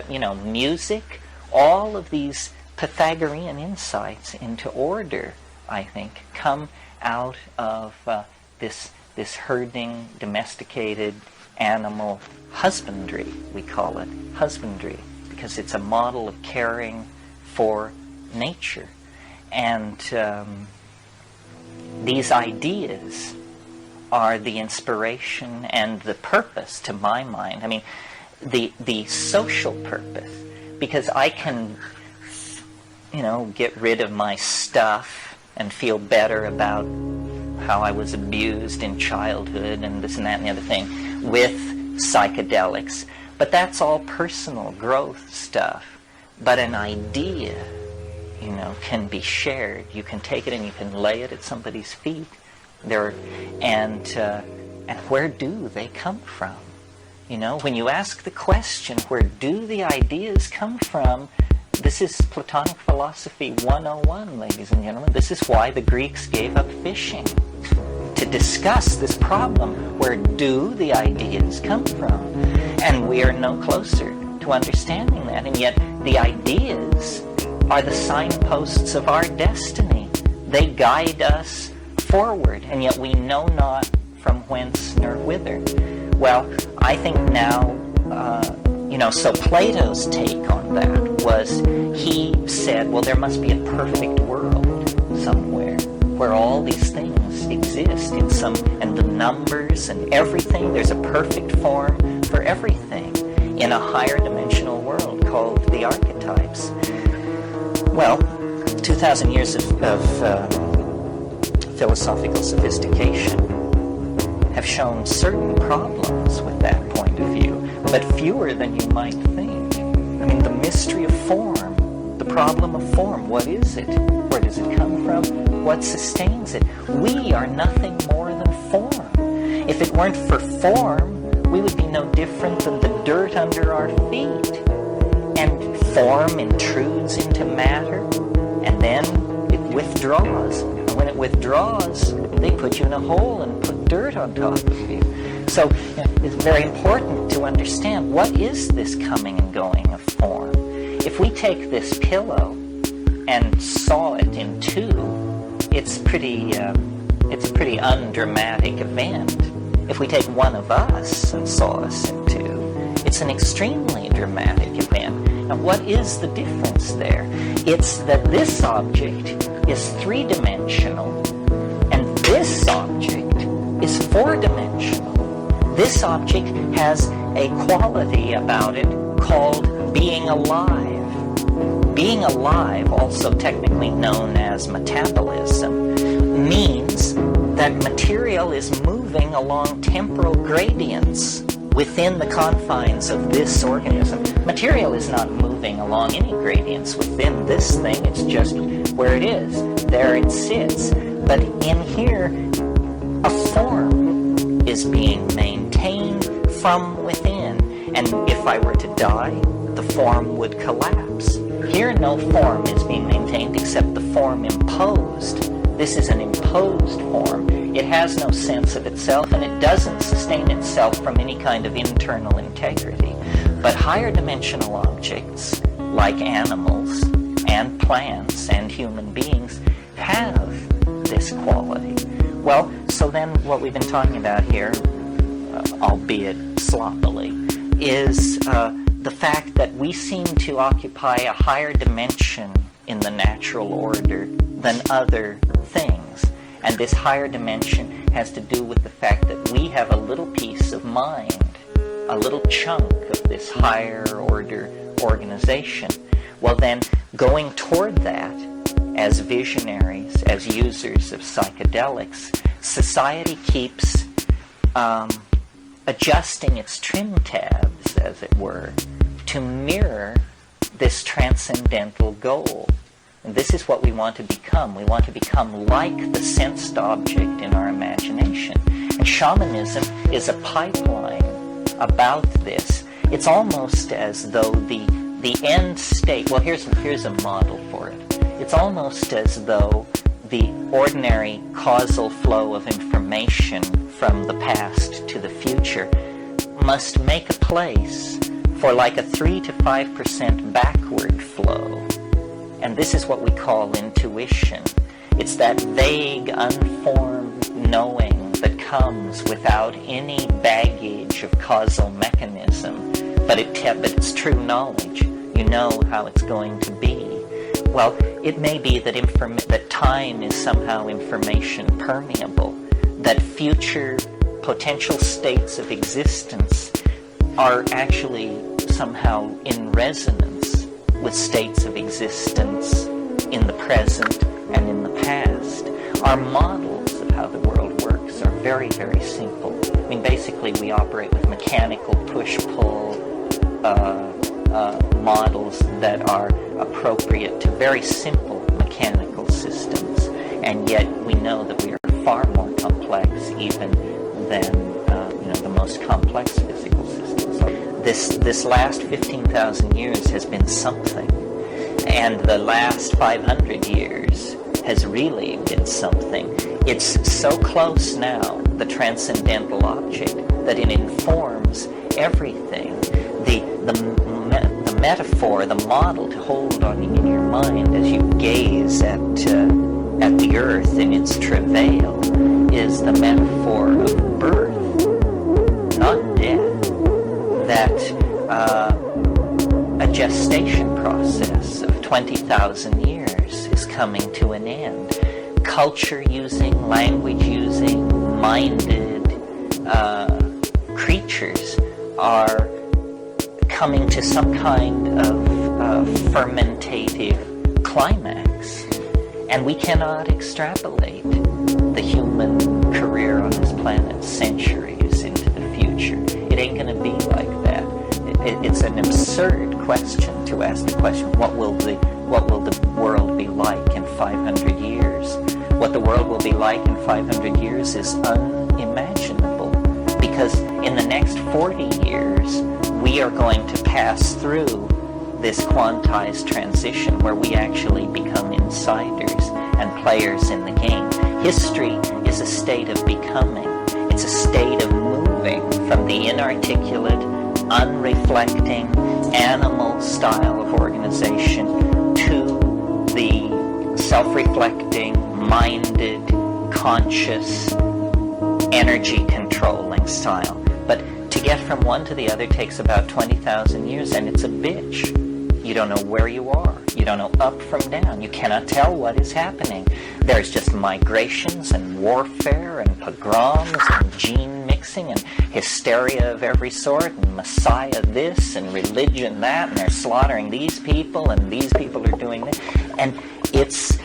You know, music, all of these Pythagorean insights into order, I think, come out of this herding, domesticated animal husbandry, we call it husbandry, because it's a model of caring for nature. And these ideas are the inspiration and the purpose, to my mind. I mean, the social purpose, because I can, you know, get rid of my stuff and feel better about how I was abused in childhood and this and that and the other thing with psychedelics. But that's all personal growth stuff. But an idea, you know, can be shared. You can take it and you can lay it at somebody's feet. And where do they come from? You know, when you ask the question, where do the ideas come from? This is Platonic Philosophy 101, ladies and gentlemen. This is why the Greeks gave up fishing, to discuss this problem. Where do the ideas come from? And we are no closer to understanding that. And yet the ideas are the signposts of our destiny. They guide us forward, and yet we know not from whence nor whither. Well, I think now, you know, so Plato's take on that was, he said, well, there must be a perfect world somewhere where all these things exist in some, and the numbers and everything, there's a perfect form for everything in a higher dimensional world called the archetypes. Well, 2,000 years of philosophical sophistication have shown certain problems with that point of view, but fewer than you might think. I mean, the mystery of form, the problem of form, what is it? Where does it come from? What sustains it? We are nothing more than form. If it weren't for form, we would be no different than the dirt under our feet. And form intrudes into matter, and then it withdraws. And when it withdraws, they put you in a hole and put dirt on top of you. So it's very important to understand, what is this coming and going of form? If we take this pillow and saw it in two, it's a pretty undramatic event. If we take one of us and saw us in two, it's an extremely dramatic event. And what is the difference there? It's that this object is three-dimensional, and this object is four-dimensional. This object has a quality about it called being alive. Being alive, also technically known as metabolism, means that material is moving along temporal gradients within the confines of this organism. Material is not moving along any gradients within this thing, it's just where it is. There it sits. But in here, a form is being maintained from within. And if I were to die, the form would collapse. Here, no form is being maintained except the form imposed. This is an imposed form. It has no sense of itself, and it doesn't sustain itself from any kind of internal integrity. But higher dimensional objects, like animals and plants and human beings, have this quality. Well, so then what we've been talking about here, albeit sloppily, is the fact that we seem to occupy a higher dimension in the natural order than other things. And this higher dimension has to do with the fact that we have a little piece of mind, a little chunk of this higher order organization. Well then, going toward that as visionaries, as users of psychedelics, society keeps adjusting its trim tabs, as it were, to mirror this transcendental goal. And this is what we want to become. We want to become like the sensed object in our imagination. And shamanism is a pipeline about this. It's almost as though the end state, well, here's a model for it. It's almost as though the ordinary causal flow of information from the past to the future must make a place for like a 3 to 5% backward flow. And this is what we call intuition. It's that vague, unformed knowing that comes without any baggage of causal mechanism, but it's true knowledge. You know how it's going to be. Well, it may be that time is somehow information permeable, that future potential states of existence are actually somehow in resonance with states of existence in the present and in the past. Our models of how the world works are very, very simple. I mean, basically we operate with mechanical push-pull models that are appropriate to very simple mechanical systems, and yet we know that we are far more complex even than the most complex physical systems. This last 15,000 years has been something, and the last 500 years has really been something. It's so close now, the transcendental object, that it informs everything. The metaphor, the model to hold on in your mind as you gaze at the earth in its travail is the metaphor of birth, not death. That a gestation process of 20,000 years is coming to an end. Culture using, language using, minded creatures are coming to some kind of fermentative climax, and we cannot extrapolate the human career on this planet centuries into the future. It ain't going to be like that. It's an absurd question to ask the question, what will the world be like in 500 years? What the world will be like in 500 years is unimaginable, because in the next 40 years we are going to pass through this quantized transition where we actually become insiders and players in the game. History is a state of becoming. It's a state of moving from the inarticulate, unreflecting, animal style of organization to the self-reflecting, minded, conscious, energy-controlling style. But to get from one to the other takes about 20,000 years, and it's a bitch. You don't know where you are. You don't know up from down. You cannot tell what is happening. There's just migrations and warfare and pogroms and gene mixing and hysteria of every sort and messiah this and religion that, and they're slaughtering these people and these people are doing this. And it's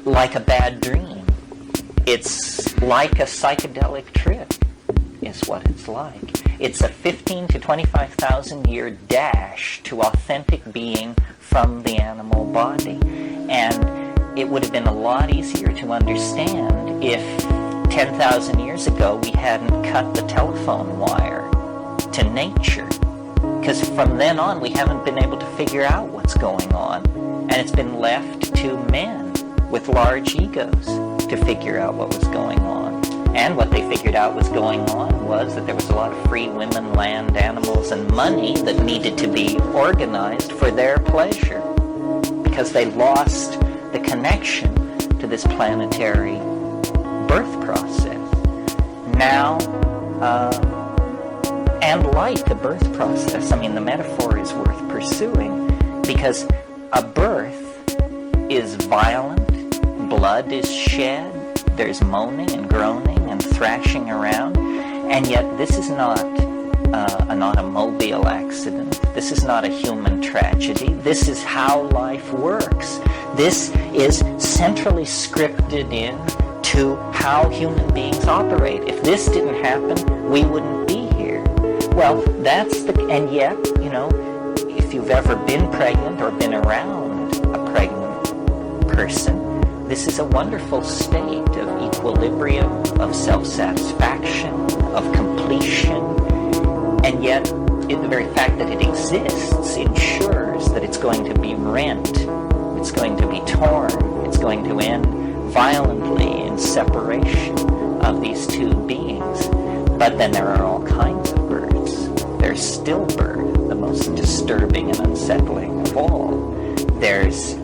like a bad dream. It's like a psychedelic trip is what it's like. It's a 15 to 25,000 year dash to authentic being from the animal body. And it would have been a lot easier to understand if 10,000 years ago we hadn't cut the telephone wire to nature. Because from then on we haven't been able to figure out what's going on. And it's been left to men with large egos to figure out what was going on. And what they figured out was going on was that there was a lot of free women, land, animals, and money that needed to be organized for their pleasure, because they lost the connection to this planetary birth process. Now, and like a birth process, I mean, the metaphor is worth pursuing, because a birth is violent, blood is shed, there's moaning and groaning and thrashing around, and yet this is not an automobile accident. This is not a human tragedy. This is how life works. This is centrally scripted in to how human beings operate. If this didn't happen, we wouldn't be here. Well, and yet, if you've ever been pregnant or been around a pregnant person, this is a wonderful state of equilibrium, of self-satisfaction, of completion, and yet the very fact that it exists ensures that it's going to be rent, it's going to be torn, it's going to end violently in separation of these two beings. But then there are all kinds of births. There's stillbirth, the most disturbing and unsettling of all. There's,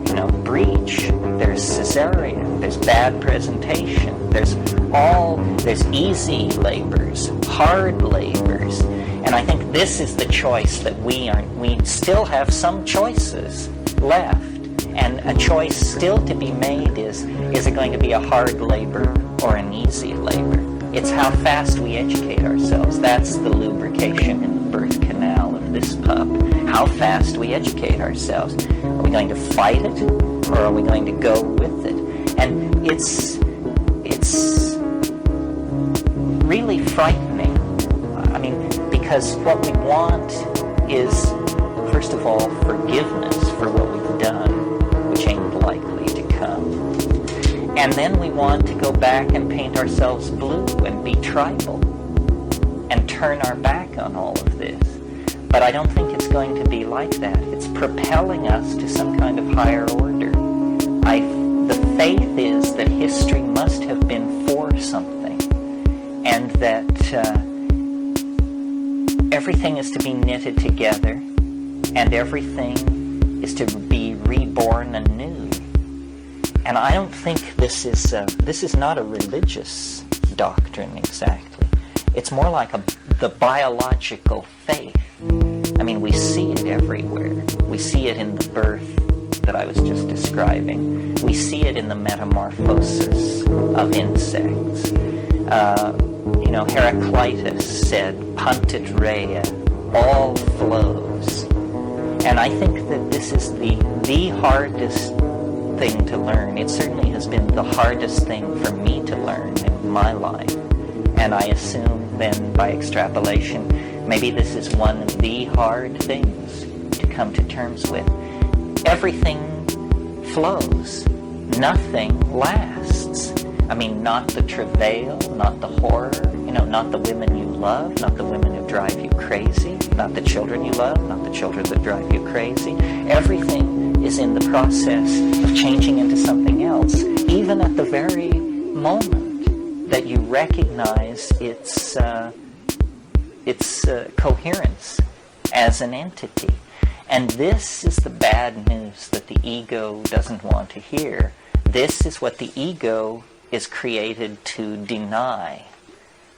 breech, there's cesarean, there's bad presentation, there's easy labors, hard labors. And I think this is the choice that we still have some choices left. And a choice still to be made is it going to be a hard labor or an easy labor? It's how fast we educate ourselves. That's the lubrication in the birth canal of this pup. How fast we educate ourselves. Are we going to fight it, or are we going to go with it? And it's really frightening. I mean, because what we want is, first of all, forgiveness for what we've done, which ain't likely to come. And then we want to go back and paint ourselves blue and be tribal and turn our back on all of this. But I don't think it's going to be like that. It's propelling us to some kind of higher order. The faith is that history must have been for something, and that everything is to be knitted together, and everything is to be reborn anew. And I don't think this is not a religious doctrine exactly. It's more like the biological faith. I mean, we see it everywhere. We see it in the birth that I was just describing. We see it in the metamorphosis of insects. Heraclitus said, "Puntit rea," all flows. And I think that this is the hardest thing to learn. It certainly has been the hardest thing for me to learn in my life. And I assume then, by extrapolation, maybe this is one of the hard things to come to terms with. Everything flows. Nothing lasts. I mean, not the travail, not the horror, not the women you love, not the women who drive you crazy, not the children you love, not the children that drive you crazy. Everything is in the process of changing into something else, even at the very moment that you recognize its coherence as an entity. And this is the bad news that the ego doesn't want to hear. This is what the ego is created to deny.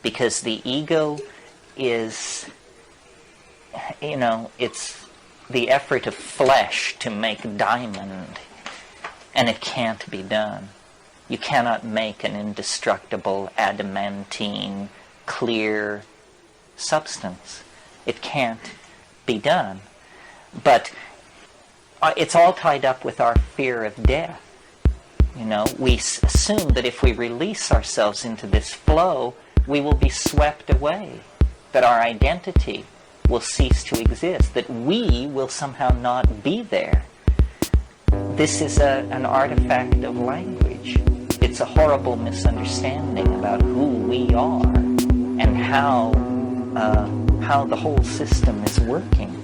Because the ego is, it's the effort of flesh to make diamond. And it can't be done. You cannot make an indestructible, adamantine, clear substance. It can't be done. But it's all tied up with our fear of death. We assume that if we release ourselves into this flow, we will be swept away, that our identity will cease to exist, that we will somehow not be there. This is an artifact of language. It's a horrible misunderstanding about who we are and how the whole system is working.